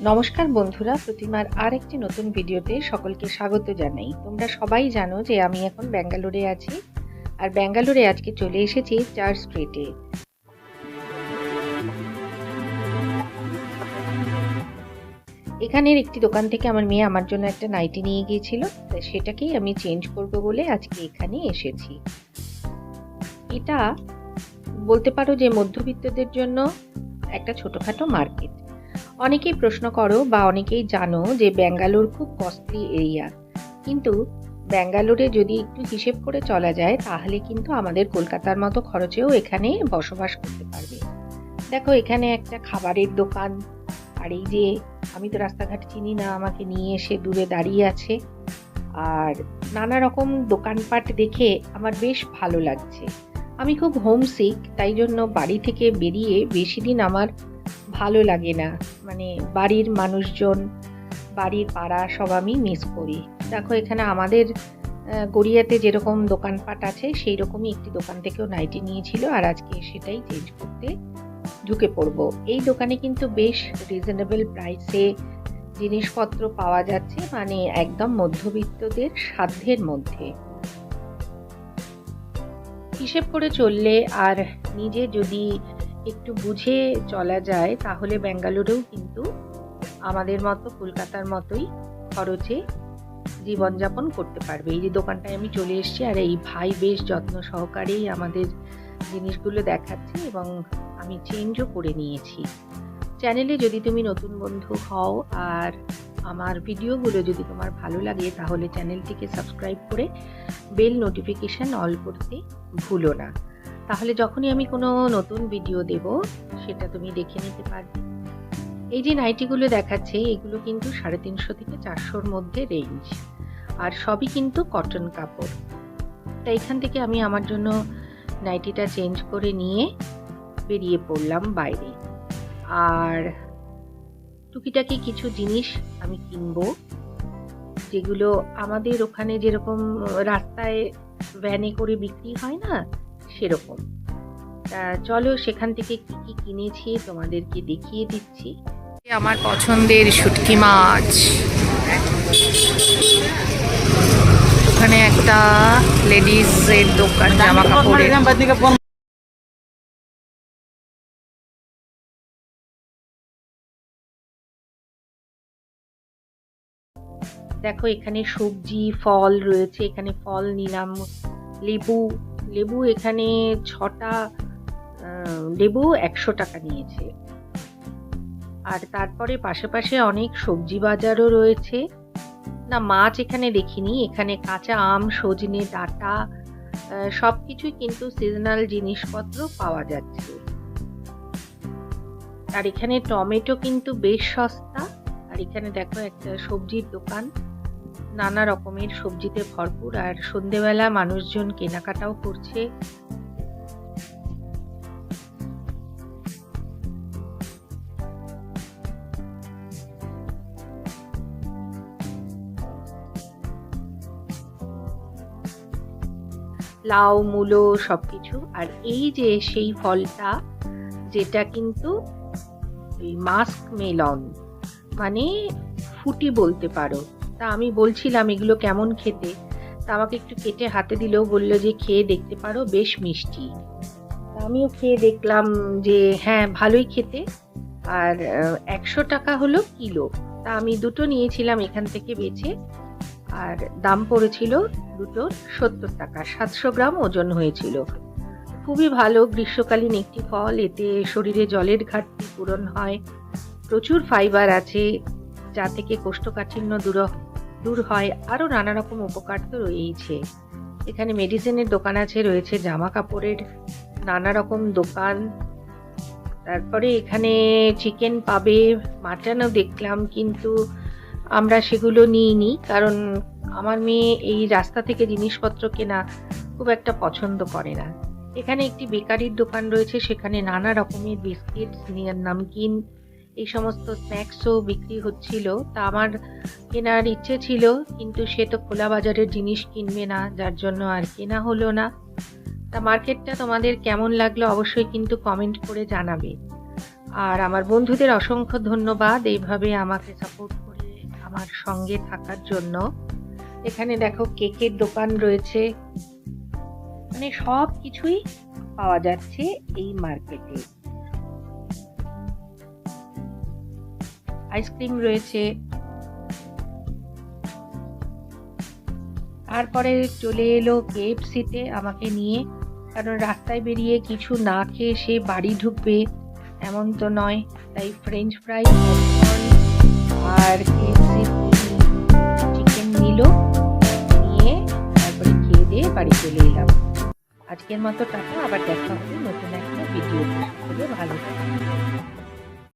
নমস্কার বন্ধুরা, প্রতিমার আরেকটি নতুন ভিডিওতে সকলকে স্বাগত জানাই। তোমরা সবাই জানো যে আমি এখন ব্যাঙ্গালোরে আছি, আর ব্যাঙ্গালোরে আজকে চলে এসেছি চার্চ স্ট্রিটে। এখানের একটি দোকান থেকে আমার মেয়ে আমার জন্য একটা নাইটি নিয়ে গিয়েছিল, সেটাকেই আমি চেঞ্জ করব বলে আজকে এখানে এসেছি। এটা বলতে পারো যে মধ্যবিত্তদের জন্য একটা ছোটখাটো মার্কেট। অনেকেই প্রশ্ন করো বা অনেকেই জানো যে ব্যাঙ্গালোর খুব কস্টলি এরিয়া, কিন্তু ব্যাঙ্গালোরে যদি একটু হিসেব করে চলা যায় তাহলে কিন্তু আমাদের কলকাতার মতো খরচেও এখানে বসবাস করতে পারবে। দেখো, এখানে একটা খাবারের দোকান, আর এই যে আমি তো রাস্তাঘাট চিনি না, আমাকে নিয়ে এসে দূরে দাঁড়িয়ে আছে, আর নানা রকম দোকানপাট দেখে আমার বেশ ভালো লাগছে। আমি খুব হোমসিক, তাই জন্য বাড়ি থেকে বেরিয়ে বেশি দিন আমার ভালো লাগে না। মানে বাড়ির মানুষজন, বাড়ির পাড়া সব আমি মিস করি। দেখো, এখানে আমাদের গড়িয়াতে যেরকম দোকানপাট আছে সেই রকমই একটি দোকান থেকেও নাইটি নিয়েছিল, আর আজকে সেটাই চেঞ্জ করতে ঢুকে পড়বো। এই দোকানে কিন্তু বেশ রিজনেবল প্রাইসে জিনিসপত্র পাওয়া যাচ্ছে, মানে একদম মধ্যবিত্তদের সাধ্যের মধ্যে। হিসেব করে চললে আর নিজে যদি একটু বুঝে চলা যায় তাহলে ব্যাঙ্গালোরেও কিন্তু আমাদের মতো কলকাতার মতোই খরচে জীবনযাপন করতে পারবে। এই যে দোকানটায় আমি চলে এসেছি, আর এই ভাই বেশ যত্ন সহকারেই আমাদের জিনিসগুলো দেখাচ্ছে এবং আমি চেঞ্জও করে নিয়েছি। চ্যানেলে যদি তুমি নতুন বন্ধু হও আর আমার ভিডিওগুলো যদি তোমার ভালো লাগে তাহলে চ্যানেলটিকে সাবস্ক্রাইব করে বেল নোটিফিকেশন অল করতে ভুলো না, তাহলে যখনই আমি কোনো নতুন ভিডিও দেব সেটা তুমি দেখে নিতে পারবে। এই যে নাইটিগুলো দেখাচ্ছে এগুলো কিন্তু 350 থেকে 400-র মধ্যে রেঞ্জ, আর সবই কিন্তু কটন কাপড়। তাই এখান থেকে আমি আমার জন্য নাইটিটা চেঞ্জ করে নিয়ে বেরিয়ে পড়লাম বাইরে। আর টুকিটাকি কিছু জিনিস আমি কিনবো, যেগুলো আমাদের ওখানে যেরকম রাস্তায় ভ্যানে করে বিক্রি হয় না, সেরকম। চলো সেখান থেকে কি কি কিনেছি তোমাদেরকে দেখিয়ে দিচ্ছি। আমার পছন্দের শুটকি মাছ, ওখানে একটা লেডিসের দোকান, জামা কাপড়ের। দেখো, এখানে সবজি ফল রয়েছে, এখানে ফল নিলাম। লেবু এখানে 6টা লেবু 100 টাকা নিয়েছে। আর তারপরে পাশে অনেক সবজি বাজারও রয়েছে। না, মাছ এখানে দেখিনি। এখানে কাঁচা আম, সজনে ডাঁটা সবকিছুই কিন্তু সিজনাল জিনিসপত্র পাওয়া যাচ্ছে। আর এখানে টমেটো কিন্তু বেশ সস্তা। আর এখানে দেখো একটা সবজির দোকান, নানা রকমের সবজিতে ভরপুর, আর সন্ধেবেলা মানুষজন কেনাকাটাও করছে। লাউ, মূলো সবকিছু। আর এই যে সেই ফলটা, যেটা কিন্তু মাস্ক মেলন, মানে ফুটি বলতে পারো। তা আমি বলছিলাম এগুলো কেমন খেতে, তা আমাকে একটু কেটে হাতে দিলেও বললো যে খেয়ে দেখতে পারো, বেশ মিষ্টি। তা আমিও খেয়ে দেখলাম যে হ্যাঁ, ভালোই খেতে। আর 100 টাকা হলো কিলো। তা আমি দুটো নিয়েছিলাম এখান থেকে বেছে, আর দাম পড়েছিল দুটোর 70 টাকা। 700 গ্রাম ওজন হয়েছিল। খুবই ভালো গ্রীষ্মকালীন একটি ফল, এতে শরীরে জলের ঘাটতি পূরণ হয়। প্রচুর ফাইবার আছে, যা থেকে কোষ্ঠকাঠিন্য দূর হয়। আরও নানা রকম উপকার তো রয়েছে। এখানে মেডিসিনের দোকান আছে, রয়েছে জামা কাপড়ের নানা রকম দোকান। তারপরে এখানে চিকেন পাবে, মাটনও দেখলাম, কিন্তু আমরা সেগুলো নিইনি, কারণ আমার মেয়ে এই রাস্তা থেকে জিনিসপত্র কেনা খুব একটা পছন্দ করে না। এখানে একটি বেকারির দোকান রয়েছে, সেখানে নানা রকমের বিস্কিট, নামকিন, এই সমস্ত স্ন্যাক্সও বিক্রি হচ্ছিল। তা আমার কেনার ইচ্ছে ছিল, কিন্তু সে তো খোলা বাজারের জিনিস কিনবে না, যার জন্য আর কেনা হলো না। তা মার্কেটটা তোমাদের কেমন লাগলো অবশ্যই কিন্তু কমেন্ট করে জানাবে। আর আমার বন্ধুদের অসংখ্য ধন্যবাদ এইভাবে আমাকে সাপোর্ট করে আমার সঙ্গে থাকার জন্য। এখানে দেখো কেকের দোকান রয়েছে, মানে সব কিছুই পাওয়া যাচ্ছে এই মার্কেটে। আইসক্রিম রয়েছে। তারপরে চলে এলো KFC-তে আমাকে নিয়ে, কারণ রাস্তায় বেরিয়ে কিছু না খেয়ে সে বাড়ি ঢুকবে এমন তো নয়। তাই ফ্রেঞ্চ ফ্রাই, পপকর্ন আর KFC চিকেন নিল, নিয়ে তারপরে খেয়ে দিয়ে বাড়ি চলে এলাম। আজকের মতো টাটা, আবার দেখা হবে নতুন একটা ভিডিও। ভালো থাকবে।